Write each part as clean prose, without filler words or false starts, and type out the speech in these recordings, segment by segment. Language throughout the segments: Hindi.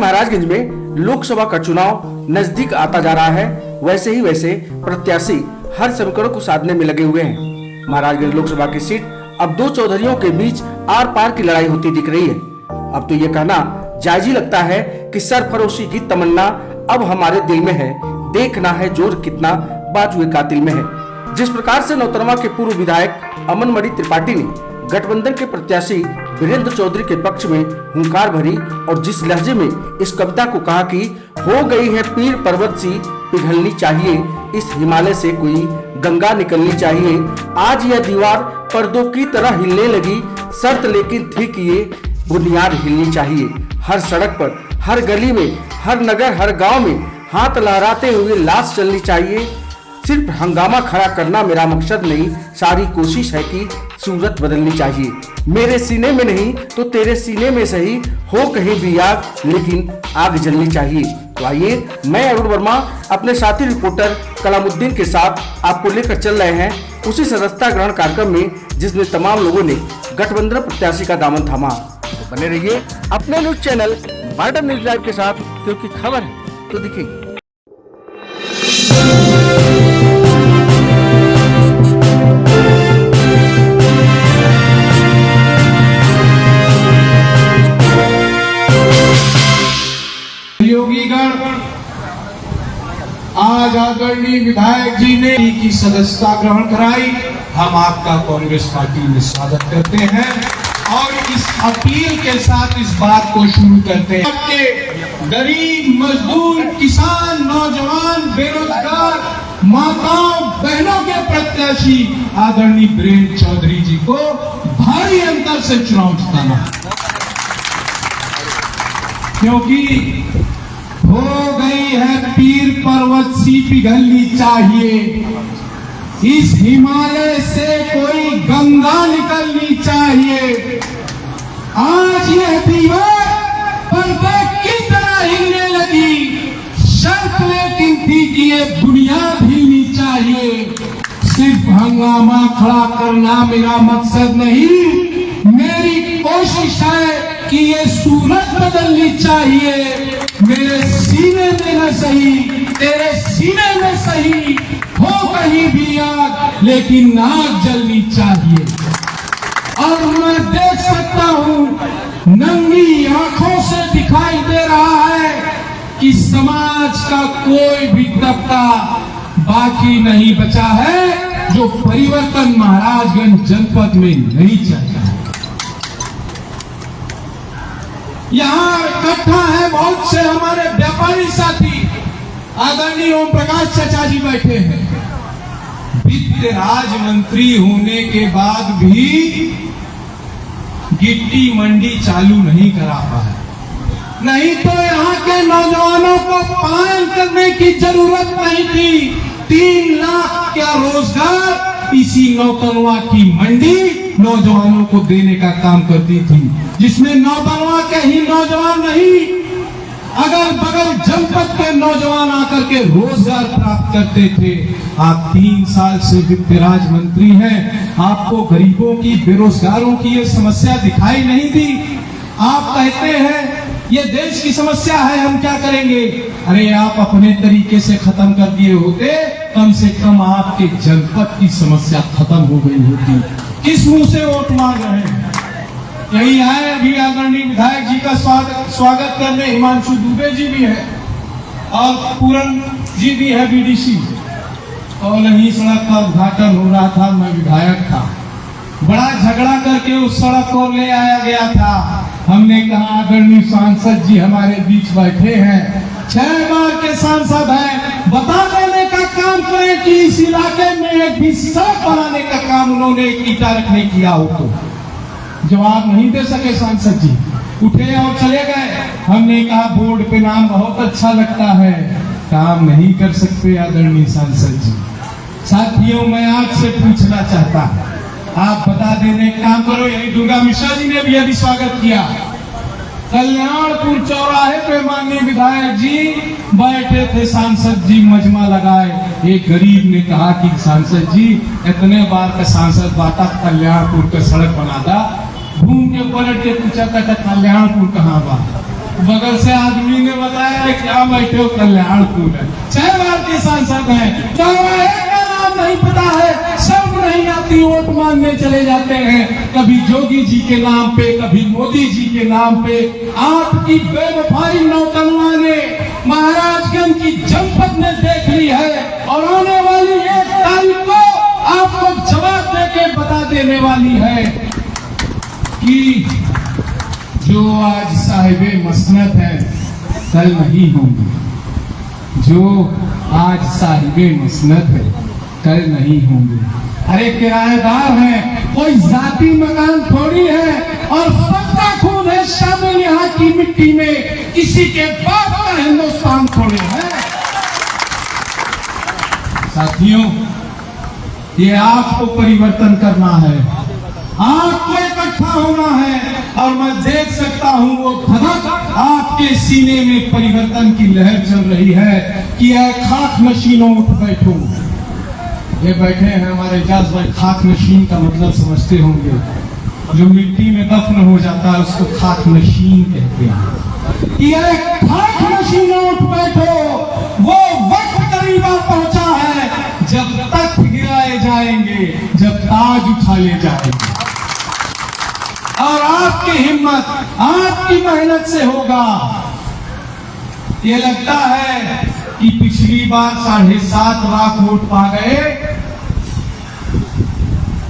महाराजगंज में लोकसभा का चुनाव नजदीक आता जा रहा है, वैसे प्रत्याशी हर समीकरणों को साधने में लगे हुए हैं। महाराजगंज लोकसभा की सीट अब दो चौधरियों के बीच आर पार की लड़ाई होती दिख रही है। अब तो ये कहना जायज ही लगता है कि सरफरोशी की तमन्ना अब हमारे दिल में है, देखना है जोर कितना बाजुए कातिल में है। जिस प्रकार से नौतनवा के पूर्व विधायक अमनमणि त्रिपाठी ने गठबंधन के प्रत्याशी वीरेंद्र चौधरी के पक्ष में हुंकार भरी और जिस लहजे में इस कविता को कहा कि हो गई है पीर पर्वत सी पिघलनी चाहिए, इस हिमालय से कोई गंगा निकलनी चाहिए, आज यह दीवार पर्दों की तरह हिलने लगी, शर्त लेकिन थी कि ये बुनियाद हिलनी चाहिए। हर सड़क पर, हर गली में, हर नगर, हर गांव में हाथ लहराते हुए लाश चलनी चाहिए। सिर्फ हंगामा खड़ा करना मेरा मकसद नहीं, सारी कोशिश है कि सूरत बदलनी चाहिए। मेरे सीने में नहीं तो तेरे सीने में सही, हो कहीं भी आग लेकिन आग जलनी चाहिए। तो आइए, मैं अरुण वर्मा अपने साथी रिपोर्टर कलामुद्दीन के साथ आपको लेकर चल रहे हैं उसी सदस्यता ग्रहण कार्यक्रम में जिसमें तमाम लोगों ने गठबंधन प्रत्याशी का दामन थामा। तो बने रहिए अपने news channel border news live के साथ, क्योंकि खबर है तो दिखेगी। योगीगण आज आदरणीय विधायक जी ने की सदस्यता ग्रहण कराई। हम आपका कांग्रेस पार्टी में स्वागत करते हैं और इस अपील के साथ इस बात को शुरू करते हैं। आपके गरीब, मजदूर, किसान, नौजवान, बेरोजगार, माताओं, बहनों के प्रत्याशी आदरणीय वीरेंद्र चौधरी जी को भारी अंतर से चुनाव जिताना, क्योंकि हो गई है पीर पर्वत सी पिघलनी चाहिए, इस हिमालय से कोई गंगा निकलनी चाहिए, आज यह दीवार पर्दे की तरह हिलने लगी, शर्त लेकिन थी कि ये बुनियाद हिलनी चाहिए। सिर्फ हंगामा खड़ा करना मेरा मकसद नहीं, मेरी कोशिश है कि ये सूरत बदलनी चाहिए। मेरे सीने में न सही, तेरे सीने में सही, हो कहीं भी आग लेकिन आग जलनी चाहिए। और मैं देख सकता हूं, नंगी आंखों से दिखाई दे रहा है कि समाज का कोई भी तबका बाकी नहीं बचा है जो परिवर्तन महाराजगंज जनपद में नहीं चाहता। यहाँ इकट्ठा है बहुत से हमारे व्यापारी साथी, आदरणीय ओम प्रकाश चाचा जी बैठे हैं। वित्त राज्य मंत्री होने के बाद भी गिट्टी मंडी चालू नहीं करा पाए, नहीं तो यहाँ के नौजवानों को पलायन करने की जरूरत नहीं थी। 3 लाख का रोजगार इसी नौतनवा की मंडी नौजवानों को देने का काम करती थी, जिसमें नौतनवा के ही नौजवान नहीं, अगल बगल जनपद के नौजवान आकर के रोजगार प्राप्त करते थे। आप 3 साल से वित्त राज्य मंत्री हैं, आपको गरीबों की, बेरोजगारों की ये समस्या दिखाई नहीं दी। आप कहते हैं ये देश की समस्या है, हम क्या करेंगे? अरे आप अपने तरीके से खत्म कर दिए होते, कम से कम आपके जनपद की समस्या खत्म हो गई होती। किस मुंह से वोट मांग रहे हैं? यही आए अभी आदरणीय विधायक जी का स्वागत करने हिमांशु दुबे जी भी है और पूरन जी भी है, बीडीसी। और नहीं सड़क का उद्घाटन हो रहा था, मैं विधायक था, बड़ा झगड़ा करके उस सड़क को ले आया गया था। हमने कहा आदरणीय सांसद जी हमारे बीच बैठे हैं, 6 बार के सांसद हैं, बता देने का काम करें कि इस इलाके में एक भी सड़क बनाने का काम उन्होंने ईटा रखने किया हो। तो जवाब नहीं दे सके सांसद जी, उठे और चले गए। हमने कहा बोर्ड पे नाम बहुत अच्छा लगता है, काम नहीं कर सकते आदरणीय सांसद जी। साथियों, मैं आपसे पूछना चाहता हूं, आप बता देने काम करो। यही दुर्गा मिश्रा जी ने भी अभी स्वागत किया। कल्याणपुर चौराहे पे माननीय विधायक जी बैठे थे, सांसद जी मजमा लगाए। एक गरीब ने कहा कि सांसद जी इतने बार का सांसद बाटा, कल्याणपुर का सड़क बना दा। घूम के पलट के पूछा, कहता कल्याणपुर कहाँ बा? बगल से आदमी ने बताया क्या बैठे हो कल्याणपुर है, 6 बार के सांसद हैं, तो एक का नाम नहीं पता है, सब नहीं आती वोट मांगने चले जाते हैं, कभी जोगी जी के नाम पे, कभी मोदी जी के नाम पे। आपकी बेवफाई नौतनवा ने, महाराजगंज की जनपद ने देख ली है और आने वाली 1 तारीख को आपको जवाब देके बता देने वाली है कि जो आज साहिबे मसनद है कल नहीं होंगे, जो आज साहिबे मसनद है कल नहीं होंगे। अरे किराएदार है, कोई जाति मकान थोड़ी है और सबका खून है शामिल यहाँ की मिट्टी में, किसी के बाप का हिंदुस्तान थोड़ी है। साथियों, ये आपको परिवर्तन करना है, आपको इकट्ठा होना है और मैं देख सकता हूं वो धधक आपके सीने में परिवर्तन की लहर चल रही है कि खाक नशीनों उठ बैठो। ये बैठे हैं हमारे एजाज भाई, खाक नशीन का मतलब समझते होंगे, जो मिट्टी में दफन हो जाता है उसको खाक नशीन कहते हैं। कि खाक नशीनों उठ बैठो, वो वक्त करीबा पहुंचा है जब तक गिराए जाएंगे, जब ताज उठा ले जाएंगे और आपकी हिम्मत, आपकी मेहनत से होगा। ये लगता है कि पिछली बार 7.5 लाख वोट पा गए,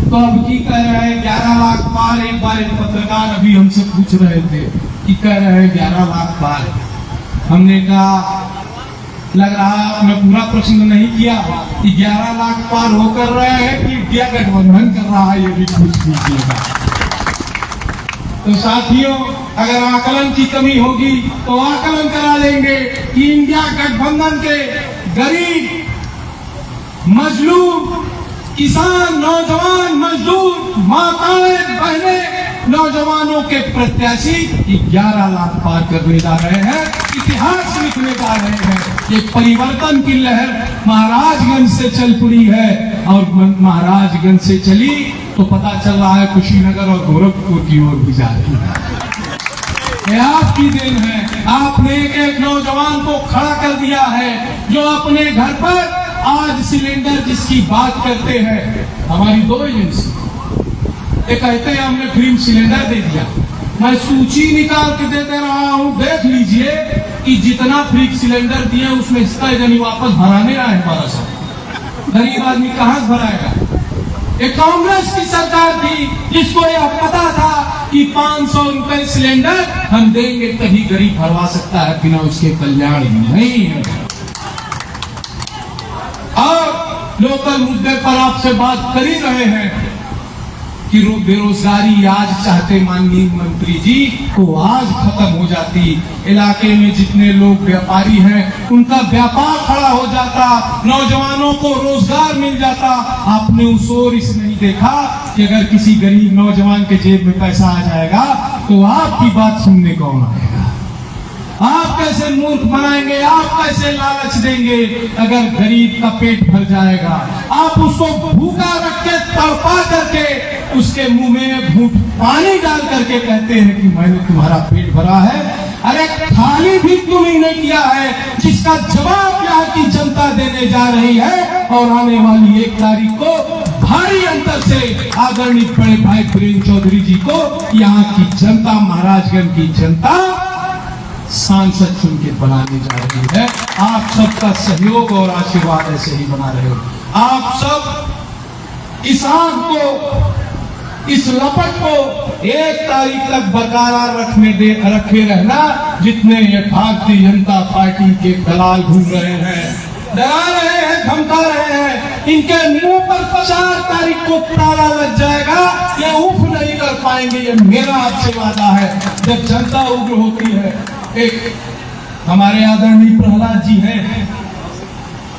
तो अब की कह रहे हैं 11 लाख पार। एक बार एक पत्रकार अभी हमसे पूछ रहे थे कि कह रहे हैं 11 लाख पार। हमने कहा लग रहा है आपने पूरा प्रश्न नहीं किया कि 11 लाख पार हो कर रहे हैं कि इंडिया गठबंधन कर रहा है, ये भी पूछ लीजिएगा। तो साथियों, अगर आकलन की कमी होगी तो आकलन करा लेंगे कि इंडिया गठबंधन के गरीब, मजलूम, किसान, नौजवान, मजदूर, माताएं, बहनें, नौजवानों के प्रत्याशी 11 लाख पार करने जा रहे हैं, इतिहास लिखने जा रहे हैं। ये परिवर्तन की लहर महाराजगंज से चल पड़ी है और महाराजगंज से चली तो पता चल रहा है कुशीनगर और गोरखपुर की ओर भी जा रही है। ये आपकी देन है, आपने एक नौजवान को खड़ा कर दिया है जो अपने घर पर आज सिलेंडर जिसकी बात करते हैं, हमारी 2 एजेंसी ये कहते हैं हमने फ्री सिलेंडर दे दिया। मैं सूची निकाल के देते रहा हूं, देख लीजिए कि जितना फ्री सिलेंडर दिए उसमें इसका यानी वापस भराने आए 1200। गरीब आदमी कहां से भराएगा? ये कांग्रेस की सरकार थी जिसको यह पता था कि 500 रुपए सिलेंडर हम देंगे तभी गरीब भरवा सकता है, बिना उसके कल्याण नहीं है। और लोकल मुद्दे पर आपसे बात कर ही रहे हैं कि बेरोजगारी आज चाहते माननीय मंत्री जी को आज खत्म हो जाती, इलाके में जितने लोग व्यापारी हैं उनका व्यापार खड़ा हो जाता, नौजवानों को रोजगार मिल जाता। आपने उस ओर इस नहीं देखा कि अगर किसी गरीब नौजवान के जेब में पैसा आ जाएगा तो आपकी बात सुनने कौन आएगा? आप कैसे मूर्ख बनाएंगे, आप कैसे लालच देंगे? अगर गरीब का पेट भर जाएगा, आप उसको भूखा रख के तड़पा करके उसके मुंह में घूंट पानी डाल करके कहते हैं कि मैंने तुम्हारा पेट भरा है। अरे खाली भी तुमने किया है, जिसका जवाब यहाँ की जनता देने जा रही है और आने वाली 1 तारीख को भारी अंतर से आदरणीय बड़े भाई प्रेम चौधरी जी को यहाँ की जनता, महाराजगंज की जनता सांसद चुन के बनाने जा रही है। आप सबका सहयोग और आशीर्वाद ऐसे ही बना रहे हो। आप सब इस आग को, इस लपट को 1 तारीख तक बरकरार रखे रहना। जितने ये भारतीय जनता पार्टी के दलाल घूम रहे हैं, डरा रहे हैं, धमका रहे हैं, इनके मुंह पर 4 तारीख को ताला लग जाएगा, ये उफ नहीं कर पाएंगे। ये मेरा आपसे वादा है। जब जनता उग्र होती है, एक हमारे आदरणीय प्रहलाद जी हैं,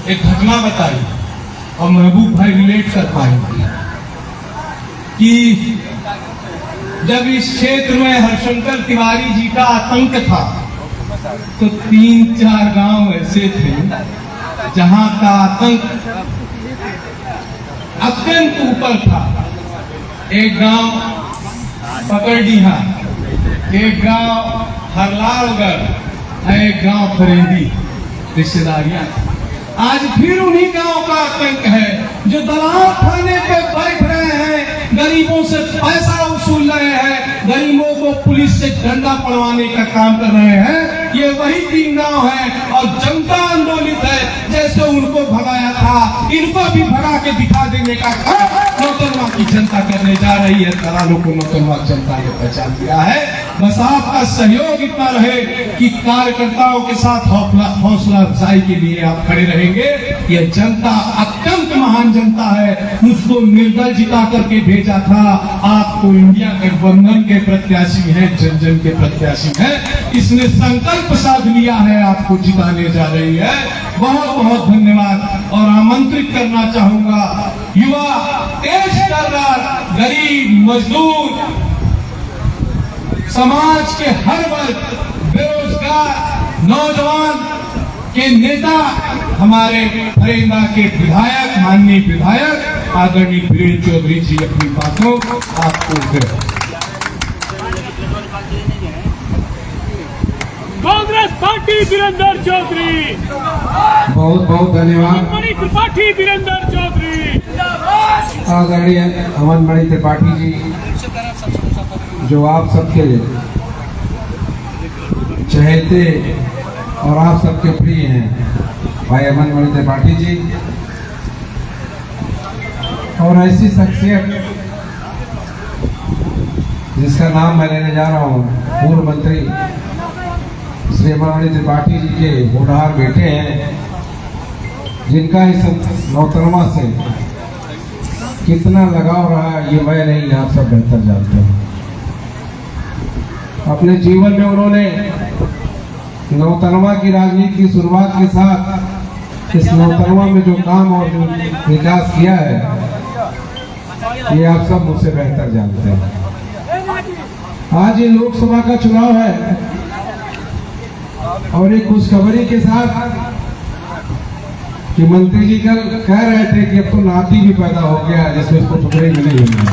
एक घटना बताई और महबूब भाई रिलेट कर पाएंगे कि जब इस क्षेत्र में हरशंकर तिवारी जी का आतंक था तो 3-4 गांव ऐसे थे जहां का आतंक अत्यंत ऊपर था। एक गांव पकड़डीहा, एक गांव हरलालगढ़ एक गांव फरेंदी रिश्तेदारियां। आज फिर उन्हीं गांव का आतंक है जो दलाल थाने पे बैठ रहे हैं, गरीबों से पैसा वसूल रहे हैं, गरीबों को पुलिस से डंडा पड़वाने का काम कर रहे हैं। ये वही 3 गांव है और जनता आंदोलित है। जैसे उनको भगाया था, इनको भी भगा के दिखा देने का काम नौतनवा की जनता करने जा रही है। दलालों को नौतनवा जनता ने पहचान लिया है। बस आपका सहयोग इतना रहे कि कार्यकर्ताओं के साथ हौसला अफजाई के लिए आप खड़े रहेंगे। ये जनता अत्यंत महान जनता है। मुझको निर्दल जिता करके भेजा था। आपको इंडिया गठबंधन के प्रत्याशी हैं, जन जन के प्रत्याशी हैं। इसने संकल्प साध लिया है, आपको जिताने जा रही है। बहुत बहुत धन्यवाद। और आमंत्रित करना चाहूंगा युवा, तेज तर्रार, गरीब, मजदूर, समाज के हर वर्ग, बेरोजगार, नौजवान के नेता, हमारे फरेंदा के विधायक, माननीय विधायक आदरणीय वीरेंद्र चौधरी जी अपनी बातों आपको कांग्रेस पार्टी वीरेंद्र चौधरी, बहुत बहुत धन्यवाद। मणि त्रिपाठी वीरेंद्र चौधरी, आदरणीय अमन मणि त्रिपाठी जी, जो आप सबके चहेते और आप सबके प्रिय हैं, भाई अमन मणि त्रिपाठी जी। और ऐसी शख्सियत जिसका नाम मैं लेने जा रहा हूँ, पूर्व मंत्री श्री अमन मणि त्रिपाठी जी के होनहार बेटे हैं, जिनका इस नौतनवा से कितना लगाव रहा ये मैं नहीं, आप सब बेहतर जानते हैं। अपने जीवन में उन्होंने नौतनवा की राजनीति की शुरुआत के साथ इस नौतनवा में जो काम और जो विकास किया है, ये आप सब मुझसे बेहतर जानते हैं। आज ये लोकसभा का चुनाव है और एक खुशखबरी के साथ कि मंत्री जी कल कह रहे थे कि अब तो नाती भी पैदा हो गया जिसमें इसको टुकड़े मिले हुए हैं।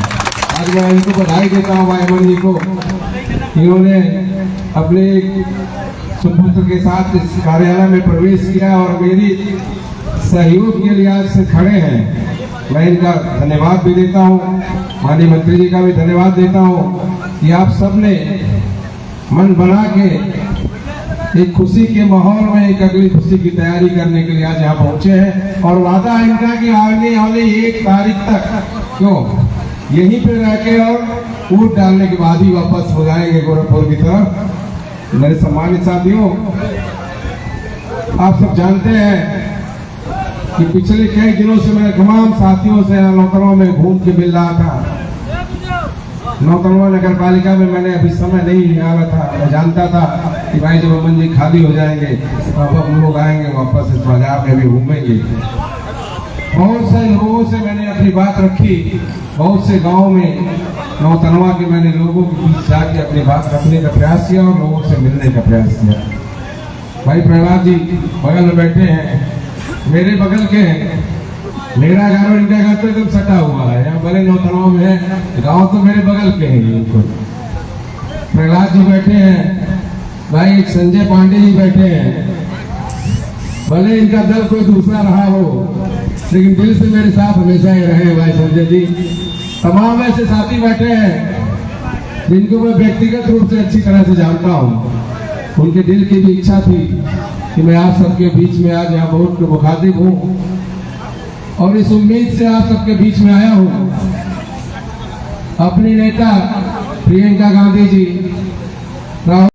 आज मैं इनको बधाई देता हूँ भाई अमन जी को, इन्होंने अपने सुपुत्र के साथ इस कार्यालय में प्रवेश किया और मेरी सहयोग के लिए आज से खड़े हैं। मैं इनका धन्यवाद भी देता हूँ, माननीय मंत्री जी का भी धन्यवाद देता हूँ कि आप सबने मन बना के एक खुशी के माहौल में एक अगली खुशी की तैयारी करने के लिए आज यहाँ पहुंचे हैं। और वादा है इनका कि आने वाली 1 तारीख तक यहीं पे रह के और वोट डालने के बाद ही वापस हो जाएंगे गोरखपुर की तरफ। मेरे सम्मानित साथियों, आप सब जानते हैं कि पिछले कई दिनों से मैं तमाम साथियों से नौतनवा में घूम के मिल रहा था। नौतनवा नगर पालिका में मैंने अभी समय नहीं आ रहा था, मैं जानता था कि भाई जब अमन जी खाली हो जाएंगे तो अब हम लोग आएंगे वापस इस बाजार में भी घूमेंगे। बहुत से लोगों से मैंने अपनी बात रखी, बहुत से गांव में नौतनवा के मैंने लोगों के बीच जाके अपनी बात रखने का प्रयास किया और लोगों से मिलने का प्रयास किया। भाई प्रहलाद जी बगल में बैठे हैं, मेरे बगल के हैं, मेरा घर और इनका घर तो एकदम सटा हुआ है। यहाँ भले नौतनवा में है, गांव तो मेरे बगल के हैं। प्रहलाद जी बैठे हैं, भाई एक संजय पांडे जी बैठे हैं, भले इनका दल कोई दूसरा रहा हो लेकिन दिल से मेरे साथ हमेशा ही रहे भाई संजय जी। तमाम ऐसे साथी बैठे हैं जिनको मैं व्यक्तिगत रूप से अच्छी तरह से जानता हूँ। उनके दिल की भी इच्छा थी कि मैं आप सबके बीच में आज यहाँ बहुत मुखातिब हूँ और इस उम्मीद से आप सबके बीच में आया हूँ। अपनी नेता प्रियंका गांधी जी, राहुल